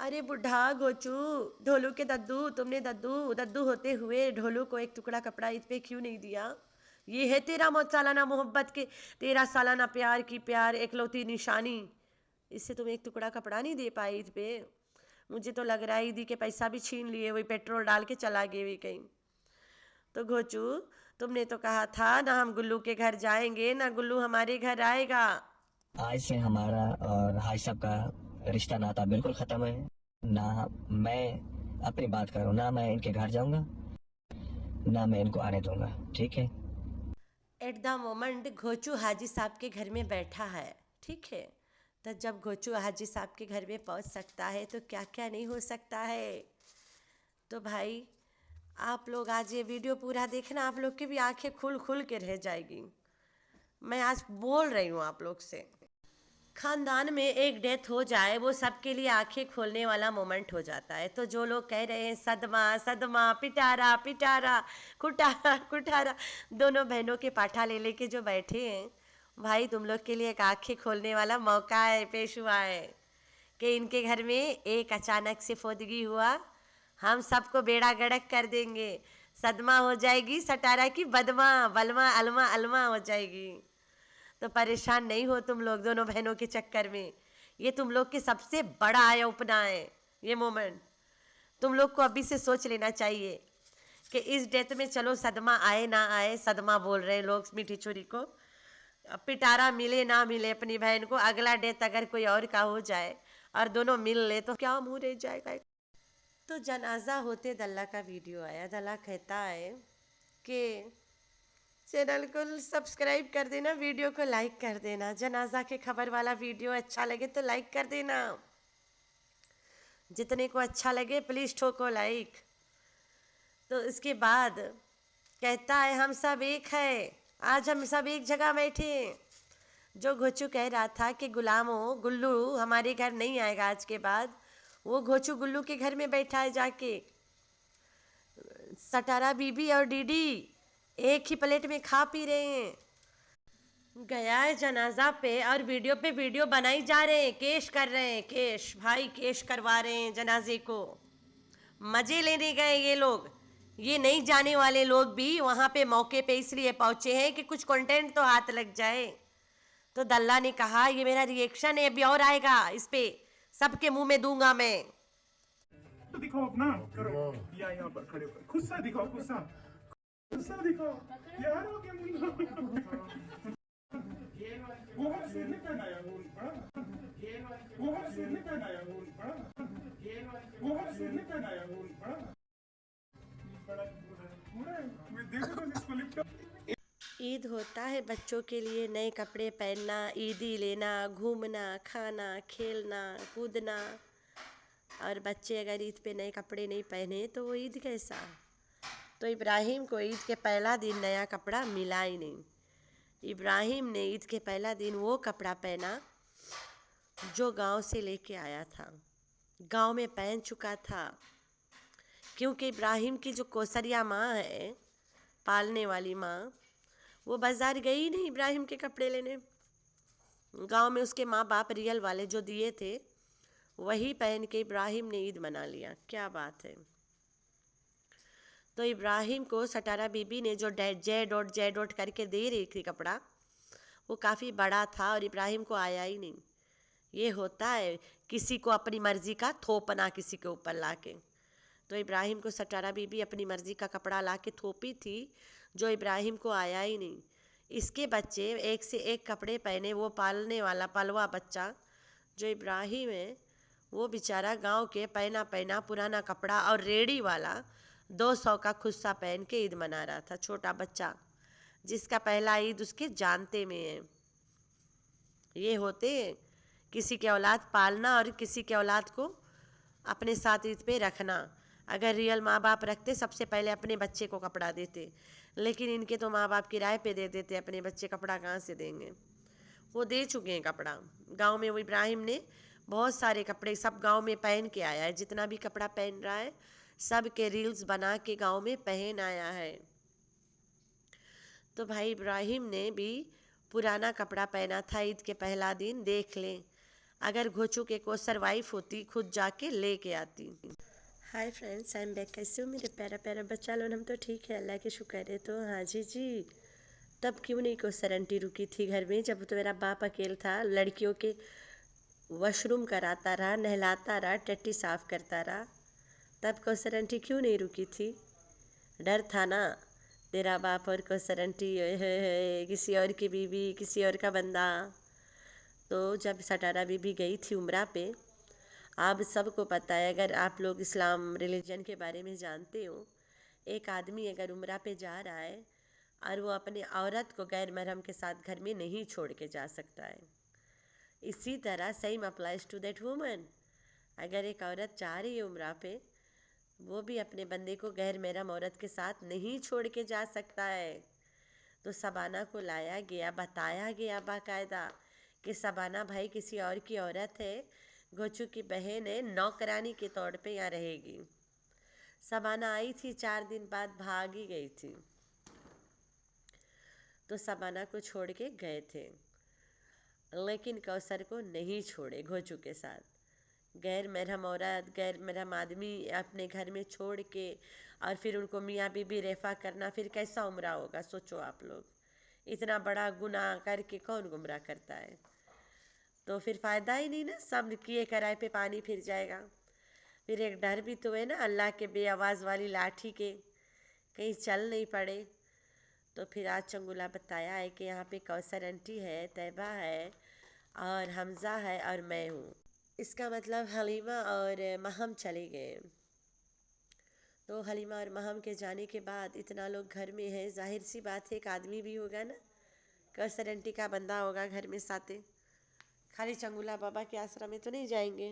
अरे बुढ़ा गोचू, ढोलू के दद्दू, तुमने दद्दू दद्दू होते हुए ढोलू को एक टुकड़ा कपड़ा ईद पे क्यों नहीं दिया? ये है तेरा सालाना मोहब्बत के, तेरा सालाना प्यार की प्यार एकलौती निशानी। इससे तुम एक टुकड़ा कपड़ा नहीं दे पाए ईद पे? मुझे तो लग रहा है ईदी के पैसा भी छीन लिए, वही पेट्रोल डाल के चला गए भी कहीं। तो घोचू, तुमने तो कहा था ना हम गुल्लू के घर जाएंगे ना गुल्लू हमारे घर आएगा। आज से हमारा और हाई साहब का रिश्ता नाता बिल्कुल खत्म है। ना मैं अपनी बात करूँ, ना मैं इनके घर जाऊंगा, ना मैं इनको आने दूंगा, ठीक है? एट द मोमेंट घोचू हाजी साहब के घर में बैठा है, ठीक है? तो जब घोचू हाजी साहब के घर में पहुंच सकता है तो क्या क्या नहीं हो सकता है। तो भाई आप लोग आज ये वीडियो पूरा देखना, आप लोग की भी आंखें खुल खुल के रह जाएगी। मैं आज बोल रही हूँ आप लोग से, खानदान में एक डेथ हो जाए वो सबके लिए आंखें खोलने वाला मोमेंट हो जाता है। तो जो लोग कह रहे हैं सदमा सदमा, पिटारा पिटारा, कुटारा कुटारा, दोनों बहनों के पाठा ले लेके जो बैठे हैं, भाई तुम लोग के लिए एक आंखें खोलने वाला मौका है, पेश हुआ है कि इनके घर में एक अचानक से फोदगी हुआ, हम सबको बेड़ा गड़क कर देंगे, सदमा हो जाएगी सटारा की बदमा, बलमा अलमा अलमा हो जाएगी। तो परेशान नहीं हो तुम लोग दोनों बहनों के चक्कर में, ये तुम लोग के सबसे बड़ा आया उपना है ये मोमेंट। तुम लोग को अभी से सोच लेना चाहिए कि इस डेथ में चलो सदमा आए ना आए, सदमा बोल रहे हैं लोग मीठी चोरी को, पिटारा मिले ना मिले अपनी बहन को, अगला डेथ अगर कोई और का हो जाए और दोनों मिल ले तो क्या मुंह रह जाएगा। तो जनाजा होते दल्ला का वीडियो आया, दल्ला कहता है कि चैनल को सब्सक्राइब कर देना, वीडियो को लाइक कर देना, जनाजा के खबर वाला वीडियो अच्छा लगे तो लाइक कर देना, जितने को अच्छा लगे प्लीज़ ठोको लाइक। तो इसके बाद कहता है हम सब एक है, आज हम सब एक जगह बैठे हैं। जो घोचू कह रहा था कि गुलामों गुल्लू हमारे घर नहीं आएगा आज के बाद, वो घोचू गुल्लू के घर में बैठा है जाके। सटारा बीबी और डीडी एक ही प्लेट में खा पी रहे हैं। गया है जनाजा पे और वीडियो पे वीडियो बनाई जा रहे हैं, केश कर रहे हैं, केश भाई केश करवा रहे हैं जनाजे को। मज़े लेने गए ये लोग, ये नहीं जाने वाले लोग भी वहाँ पे मौके पे इसलिए पहुँचे हैं कि कुछ कंटेंट तो हाथ लग जाए। तो दल्ला ने कहा ये मेरा रिएक्शन है, अभी और आएगा इस पे, सबके मुंह में दूंगा मैं। तो दिखाओ अपना, करो या यहाँ पर खड़े होकर गुस्सा दिखाओ, गुस्सा गुस्सा दिखाओ यार, हो गया मुन्ना। वो हम सूट नहीं पहनाया, वो हम सूट नहीं पहनाया, वो हम सूट नहीं पहनाया, बड़ा पूरा है। मैं देखो तो इसको लिपटा। ईद होता है बच्चों के लिए नए कपड़े पहनना, ईदी लेना, घूमना, खाना, खेलना, कूदना, और बच्चे अगर ईद पे नए कपड़े नहीं पहने तो वो ईद कैसा। तो इब्राहिम को ईद के पहला दिन नया कपड़ा मिला ही नहीं। इब्राहिम ने ईद के पहला दिन वो कपड़ा पहना जो गांव से लेके आया था, गांव में पहन चुका था, क्योंकि इब्राहिम की जो कोसरिया माँ है, पालने वाली माँ, वो बाज़ार गई नहीं इब्राहिम के कपड़े लेने। गांव में उसके माँ बाप रियल वाले जो दिए थे वही पहन के इब्राहिम ने ईद मना लिया। क्या बात है। तो इब्राहिम को सटारा बीबी ने जो जे डॉट करके दे रही थी कपड़ा, वो काफ़ी बड़ा था और इब्राहिम को आया ही नहीं। ये होता है किसी को अपनी मर्ज़ी का थोपना किसी के ऊपर ला के। तो इब्राहिम को सटारा बीबी अपनी मर्ज़ी का कपड़ा ला के थोपी थी जो इब्राहिम को आया ही नहीं। इसके बच्चे एक से एक कपड़े पहने, वो पालने वाला पलवा बच्चा जो इब्राहिम है, वो बेचारा गांव के पहना पहना पुराना कपड़ा और रेडी वाला 200 का खुस्सा पहन के ईद मना रहा था। छोटा बच्चा जिसका पहला ईद उसके जानते में है। ये होते हैं किसी के औलाद पालना और किसी के औलाद को अपने साथ ईद पे रखना। अगर रियल माँ बाप रखते सबसे पहले अपने बच्चे को कपड़ा देते, लेकिन इनके तो माँ बाप किराए पे दे देते, अपने बच्चे कपड़ा कहाँ से देंगे। वो दे चुके हैं कपड़ा गांव में। वो इब्राहिम ने बहुत सारे कपड़े सब गांव में पहन के आया है, जितना भी कपड़ा पहन रहा है सब के रील्स बना के गांव में पहन आया है। तो भाई इब्राहिम ने भी पुराना कपड़ा पहना था ईद के पहला दिन, देख लें। अगर घोचुके को सरवाइव होती खुद जाके लेके आती। Hi friends, I am back. कैसे हो मेरे प्यारा प्यारा बच्चा लोग? हम तो ठीक है, अल्लाह के शुक्र है। तो हाँ जी, तब क्यों नहीं कौसर आंटी रुकी थी घर में? जब तो मेरा बाप अकेला था, लड़कियों के वॉशरूम कराता रहा, नहलाता रहा, टट्टी साफ करता रहा, तब कौसर आंटी क्यों नहीं रुकी थी? डर था ना तेरा बाप और कौसर आंटी किसी और की बीवी, किसी और का बंदा। तो जब सटारा बीबी गई थी उम्रा पे, आप सबको पता है, अगर आप लोग इस्लाम रिलीजन के बारे में जानते हो, एक आदमी अगर उम्रा पे जा रहा है और वो अपनी औरत को गैर महरम के साथ घर में नहीं छोड़ के जा सकता है। इसी तरह same applies to that woman. अगर एक औरत जा रही है उम्रा पे, वो भी अपने बंदे को गैर महरम औरत के साथ नहीं छोड़ के जा सकता है। तो सबाना को लाया गया, बताया गया बाकायदा कि सबाना भाई किसी और की औरत है, घोचू की बहन है, नौकरानी के तौर पे यहाँ रहेगी। सबाना आई थी, 4 दिन बाद भागी गई थी। तो सबाना को छोड़ के गए थे, लेकिन कौसर को नहीं छोड़े घोचू के साथ। गैर महरम औरत, गैर महरम आदमी अपने घर में छोड़ के और फिर उनको मियाँ बीबी रेफा करना, फिर कैसा उम्रा होगा? सोचो आप लोग, इतना बड़ा गुनाह करके कौन गुमराह करता है? तो फिर फ़ायदा ही नहीं ना, सब किए कराए पे पानी फिर जाएगा। फिर एक डर भी तो है ना अल्लाह के बेआवाज़ वाली लाठी के, कहीं चल नहीं पड़े। तो फिर आज चंगुला बताया है कि यहाँ पे कौसर आंटी है, तैयबा है और हमज़ा है और मैं हूँ। इसका मतलब हलीमा और महम चले गए। तो हलीमा और महम के जाने के बाद इतना लोग घर में है, जाहिर सी बात है एक आदमी भी होगा ना, कौसर आंटी का बंदा होगा घर में साथे। खाली चंगुला बाबा के आश्रम में तो नहीं जाएंगे।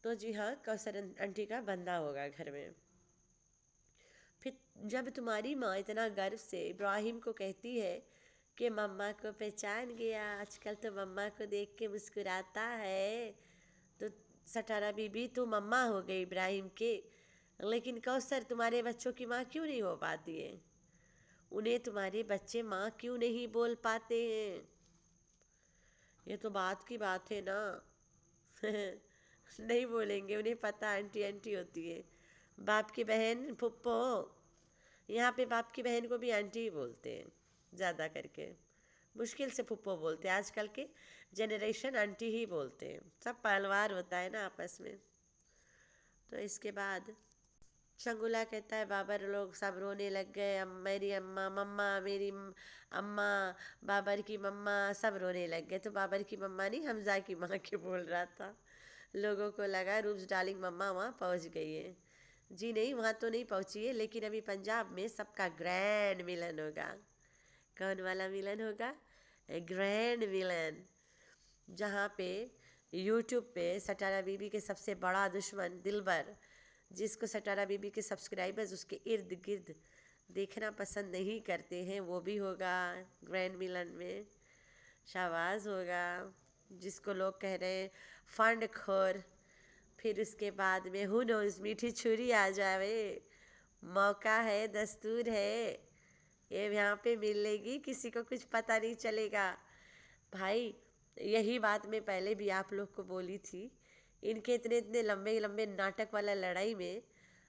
तो जी हाँ, कौसर आंटी का बंदा होगा घर में। फिर जब तुम्हारी माँ इतना गर्व से इब्राहिम को कहती है कि मम्मा को पहचान गया, आजकल तो मम्मा को देख के मुस्कुराता है, तो सटारा बीबी तो मम्मा हो गई इब्राहिम के, लेकिन कौसर तुम्हारे बच्चों की माँ क्यों नहीं हो पाती है? उन्हें तुम्हारे बच्चे माँ क्यों नहीं बोल पाते हैं? ये तो बात की बात है ना। नहीं बोलेंगे, उन्हें पता आंटी आंटी होती है। बाप की बहन फुप्पो, यहाँ पे बाप की बहन को भी आंटी ही बोलते हैं ज़्यादा करके, मुश्किल से फुप्पो बोलते हैं। आजकल के जनरेशन आंटी ही बोलते हैं, सब पलवार होता है ना आपस में। तो इसके बाद चंगुला कहता है बाबर लोग सब रोने लग गए, मेरी अम्मा, मम्मा मेरी अम्मा, बाबर की मम्मा सब रोने लग गए। तो बाबर की मम्मा नहीं, हमजा की माँ के बोल रहा था। लोगों को लगा रूब्स डार्लिंग मम्मा वहाँ पहुँच गई है। जी नहीं, वहाँ तो नहीं पहुँची है, लेकिन अभी पंजाब में सबका ग्रैंड मिलन होगा। कौन वाला मिलन होगा? ग्रैंड मिलन, जहाँ पे यूट्यूब पे सटारा बीबी के सबसे बड़ा दुश्मन दिलबर, जिसको सटारा बीबी के सब्सक्राइबर्स उसके इर्द गिर्द देखना पसंद नहीं करते हैं, वो भी होगा ग्रैंड मिलन में। शाहबाज होगा, जिसको लोग कह रहे हैं फंड खोर। फिर उसके बाद में हु नोज़ मीठी छुरी आ जावे, मौका है, दस्तूर है, ये यहाँ पे मिलेगी, किसी को कुछ पता नहीं चलेगा। भाई यही बात मैं पहले भी आप लोग को बोली थी, इनके इतने इतने लंबे लंबे नाटक वाला लड़ाई में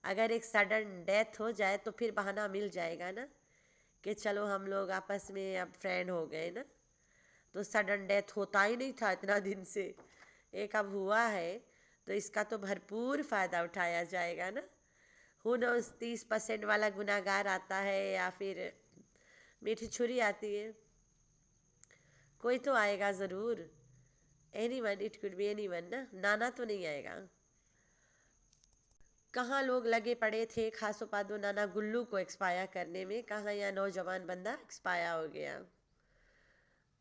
अगर एक सडन डेथ हो जाए तो फिर बहाना मिल जाएगा ना कि चलो हम लोग आपस में अब फ्रेंड हो गए ना। तो सडन डेथ होता ही नहीं था इतना दिन से, एक अब हुआ है, तो इसका तो भरपूर फ़ायदा उठाया जाएगा ना। हु नोज़ 30% वाला गुनाहगार आता है या फिर मीठी छुरी आती है, कोई तो आएगा ज़रूर। Anyone, it could be anyone ना, नाना तो नहीं आएगा। कहाँ लोग लगे पड़े थे खासो पादो नाना गुल्लू को एक्सपायर करने में, कहाँ यहाँ नौजवान बंदा एक्सपायर हो गया।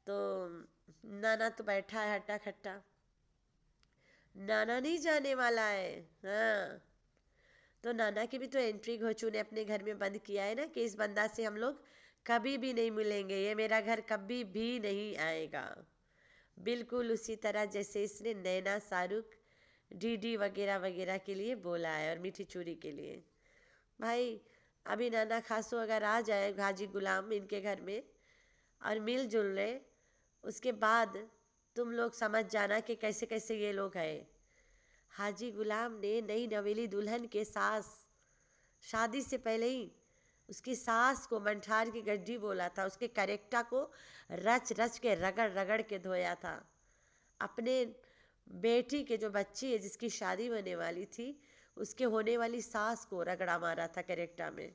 तो नाना तो बैठा है हट्टा खट्टा, नाना नहीं जाने वाला है। हाँ, तो नाना की भी तो एंट्री घोचू ने अपने घर में बंद किया है ना कि इस बंदा से हम लोग कभी भी नहीं मिलेंगे, ये मेरा घर कभी भी नहीं आएगा। बिल्कुल उसी तरह जैसे इसने नैना, शाहरुख, डीडी वगैरह वगैरह के लिए बोला है और मीठी चूरी के लिए। भाई अभी नाना खासो अगर आ जाए हाजी गुलाम इनके घर में और मिलजुल रहे, उसके बाद तुम लोग समझ जाना कि कैसे कैसे ये लोग हैं। हाजी गुलाम ने नई नवेली दुल्हन के सास, शादी से पहले ही उसकी सास को मंठार की गड्डी बोला था, उसके कैरेक्टर को रच रच के रगड़ रगड़ के धोया था। अपने बेटी के जो बच्ची है जिसकी शादी होने वाली थी, उसके होने वाली सास को रगड़ा मारा था कैरेक्टर में।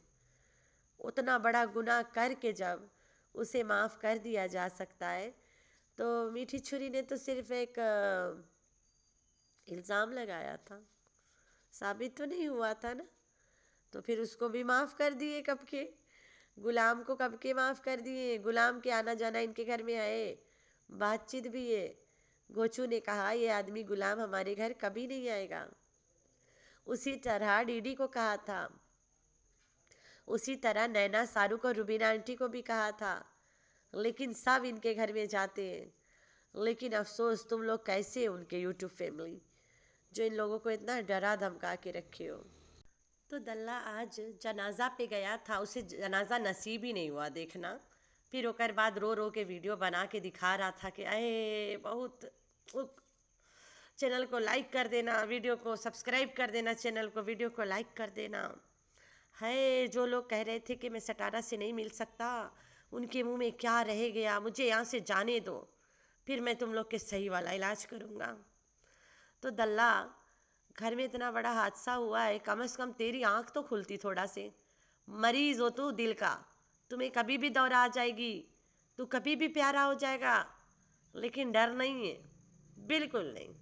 उतना बड़ा गुनाह करके जब उसे माफ़ कर दिया जा सकता है, तो मीठी छुरी ने तो सिर्फ एक इल्ज़ाम लगाया था, साबित तो नहीं हुआ था ना। तो फिर उसको भी माफ़ कर दिए कब के, गुलाम को कब के माफ़ कर दिए। गुलाम के आना जाना इनके घर में आए, बातचीत भी है। गोचू ने कहा ये आदमी गुलाम हमारे घर कभी नहीं आएगा। उसी तरह डीडी को कहा था, उसी तरह नैना, शाहरुख और रुबीना आंटी को भी कहा था, लेकिन सब इनके घर में जाते हैं। लेकिन अफसोस तुम लोग कैसे उनके यूट्यूब फैमिली जो इन लोगों को इतना डरा धमका के रखे हो। तो दल्ला आज जनाजा पे गया था, उसे जनाजा नसीब ही नहीं हुआ देखना। फिर ओकर बाद रो रो के वीडियो बना के दिखा रहा था कि अरे बहुत चैनल को लाइक कर देना, वीडियो को सब्सक्राइब कर देना, चैनल को वीडियो को लाइक कर देना। है जो लोग कह रहे थे कि मैं सटारा से नहीं मिल सकता, उनके मुंह में क्या रह गया, मुझे यहाँ से जाने दो, फिर मैं तुम लोग के सही वाला इलाज करूँगा। तो दल्ला, घर में इतना बड़ा हादसा हुआ है, कम से कम तेरी आँख तो खुलती थोड़ा से। मरीज हो तू दिल का, तुम्हें कभी भी दौरा आ जाएगी, तू कभी भी प्यारा हो जाएगा, लेकिन डर नहीं है, बिल्कुल नहीं।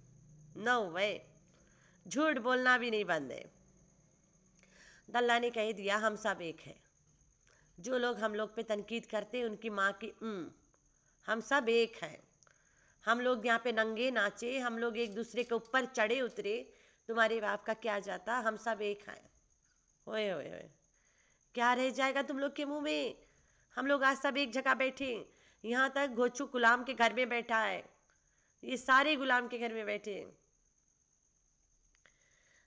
नो वे, झूठ बोलना भी नहीं बंद है। दल्ला ने कह दिया हम सब एक है। जो लोग हम लोग पे तनकीद करते हैं उनकी माँ की हम सब एक हैं। हम लोग यहाँ पे नंगे नाचे, हम लोग एक दूसरे के ऊपर चढ़े उतरे, तुम्हारे बाप का क्या जाता, हम सब एक हैं। ओए ओए ओए, क्या रह जाएगा तुम लोग के मुंह में। हम लोग आज सब एक जगह बैठे, यहाँ तक गोचू गुलाम के घर में बैठा है, ये सारे गुलाम के घर में बैठे।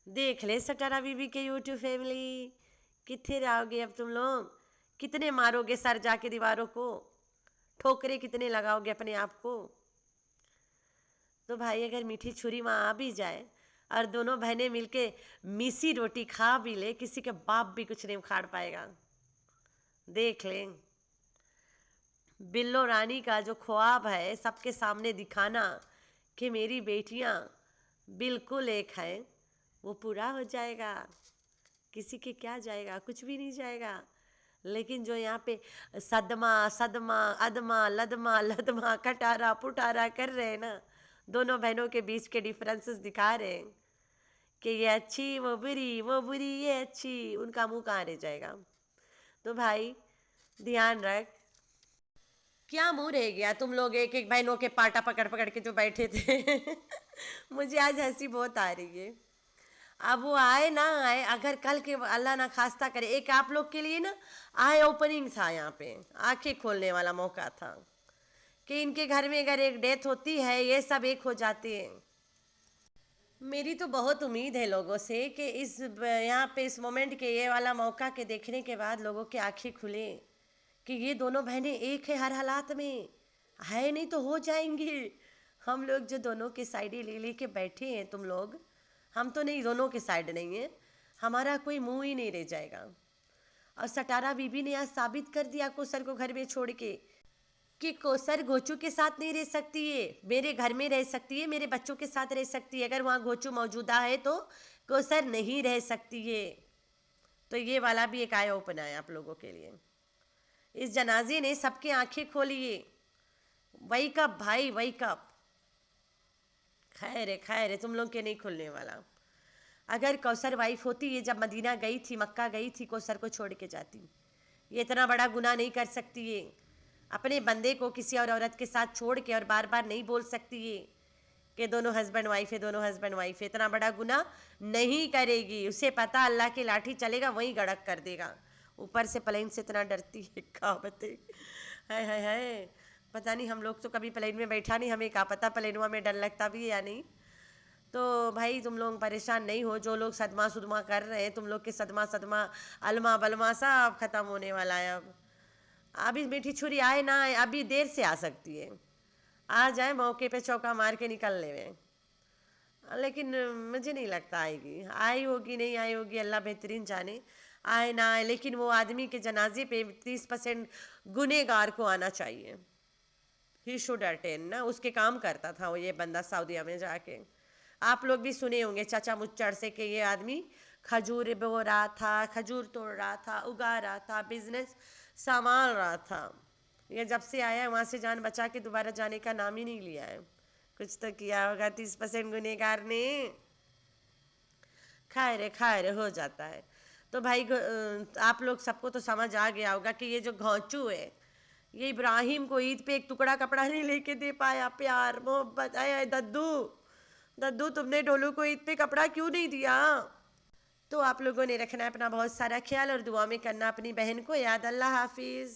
देख ले सटारा बीबी के यूट्यूब फैमिली, कितने रहोगे अब तुम लोग, कितने मारोगे सर जाके दीवारों को, ठोकरे कितने लगाओगे अपने आप को। तो भाई अगर मीठी छुरी माँ आ भी जाए और दोनों बहनें मिलके मिसी रोटी खा भी ले, किसी के बाप भी कुछ नहीं उखाड़ पाएगा। देख लें, बिल्लो रानी का जो ख्वाब है सबके सामने दिखाना कि मेरी बेटियां बिल्कुल एक हैं, वो पूरा हो जाएगा। किसी के क्या जाएगा, कुछ भी नहीं जाएगा। लेकिन जो यहाँ पे सदमा सदमा अदमा लदमा लदमा कटारा पुटारा कर रहे हैं ना, दोनों बहनों के बीच के डिफरेंसेस दिखा रहे हैं कि ये अच्छी वो बुरी ये अच्छी, उनका मुंह कहाँ रह जाएगा। तो भाई ध्यान रख, क्या मुंह रह गया तुम लोग एक एक बहनों के पाटा पकड़ पकड़ के जो बैठे थे। मुझे आज हंसी बहुत आ रही है। अब वो आए ना आए, अगर कल के अल्लाह ना खास्ता करे, एक आप लोग के लिए ना आई ओपनिंग था, यहाँ पे आंखें खोलने वाला मौका था कि इनके घर में अगर एक डेथ होती है ये सब एक हो जाते हैं। मेरी तो बहुत उम्मीद है लोगों से कि इस यहाँ पे इस मोमेंट के ये वाला मौका के देखने के बाद लोगों की आंखें खुले कि ये दोनों बहनें एक है हर हालात में, है नहीं तो हो जाएंगी। हम लोग जो दोनों के साइडें ले ले के बैठे हैं, तुम लोग, हम तो नहीं, दोनों के साइड नहीं है, हमारा कोई मुंह ही नहीं रह जाएगा। और सटारा बीबी ने आज साबित कर दिया कोसर को घर में छोड़ के कि कोसर गोचू के साथ नहीं रह सकती है, मेरे घर में रह सकती है, मेरे बच्चों के साथ रह सकती है। अगर वहाँ गोचू मौजूदा है तो कोसर नहीं रह सकती है। तो ये वाला भी एक आया ओपन है आप लोगों के लिए। इस जनाजे ने सबकी आंखें खोली है। वेक अप भाई, वेक अप। खैर है, तुम लोग के नहीं खुलने वाला। अगर कौसर वाइफ होती, ये जब मदीना गई थी, मक्का गई थी, कौसर को छोड़ के जाती। ये इतना बड़ा गुनाह नहीं कर सकती है, अपने बंदे को किसी और औरत के साथ छोड़ के और बार बार नहीं बोल सकती है कि दोनों हस्बैंड वाइफ है, दोनों हस्बैंड वाइफ है। इतना बड़ा गुनाह नहीं करेगी, उसे पता अल्लाह की लाठी चलेगा वहीं गड़क कर देगा। ऊपर से प्लेन से इतना डरती है, कहावत है। पता नहीं, हम लोग तो कभी प्लेन में बैठा नहीं, हमें क्या पता प्लेनवा में डर लगता भी है या नहीं। तो भाई तुम लोग परेशान नहीं हो, जो लोग सदमा सुदमा कर रहे हैं, तुम लोग के सदमा अलमा बलमा सब ख़त्म होने वाला है। अब अभी मीठी छुरी आए ना आए, अभी देर से आ सकती है, आ जाए मौके पे चौका मार के निकलने में, लेकिन मुझे नहीं लगता आएगी। आई होगी नहीं आई होगी अल्लाह बेहतरीन जाने, आए ना आए, लेकिन वो आदमी के जनाजे पे 30% गुनहगार को आना चाहिए। ही शुड अटेंड ना, उसके काम करता था वो ये बंदा सऊदीया में जाके। आप लोग भी सुने होंगे चचा मुच्चड़ से कि ये आदमी खजूर बो रहा था, खजूर तोड़ रहा था, उगा रहा था, बिजनेस संभाल रहा था। ये जब से आया है वहाँ से जान बचा के दोबारा जाने का नाम ही नहीं लिया है। कुछ तो किया होगा 30% गुनहगार ने। खैर हो जाता है। तो भाई आप लोग सबको तो समझ आ गया होगा कि ये जो घोंचू है ये इब्राहिम को ईद पे एक टुकड़ा कपड़ा नहीं लेके दे पाया, प्यार मोहब्बत। आया दद्दू तुमने ढोलू को ईद पे कपड़ा क्यों नहीं दिया? तो आप लोगों ने रखना है अपना बहुत सारा ख्याल और दुआ में करना अपनी बहन को याद। अल्लाह हाफिज़।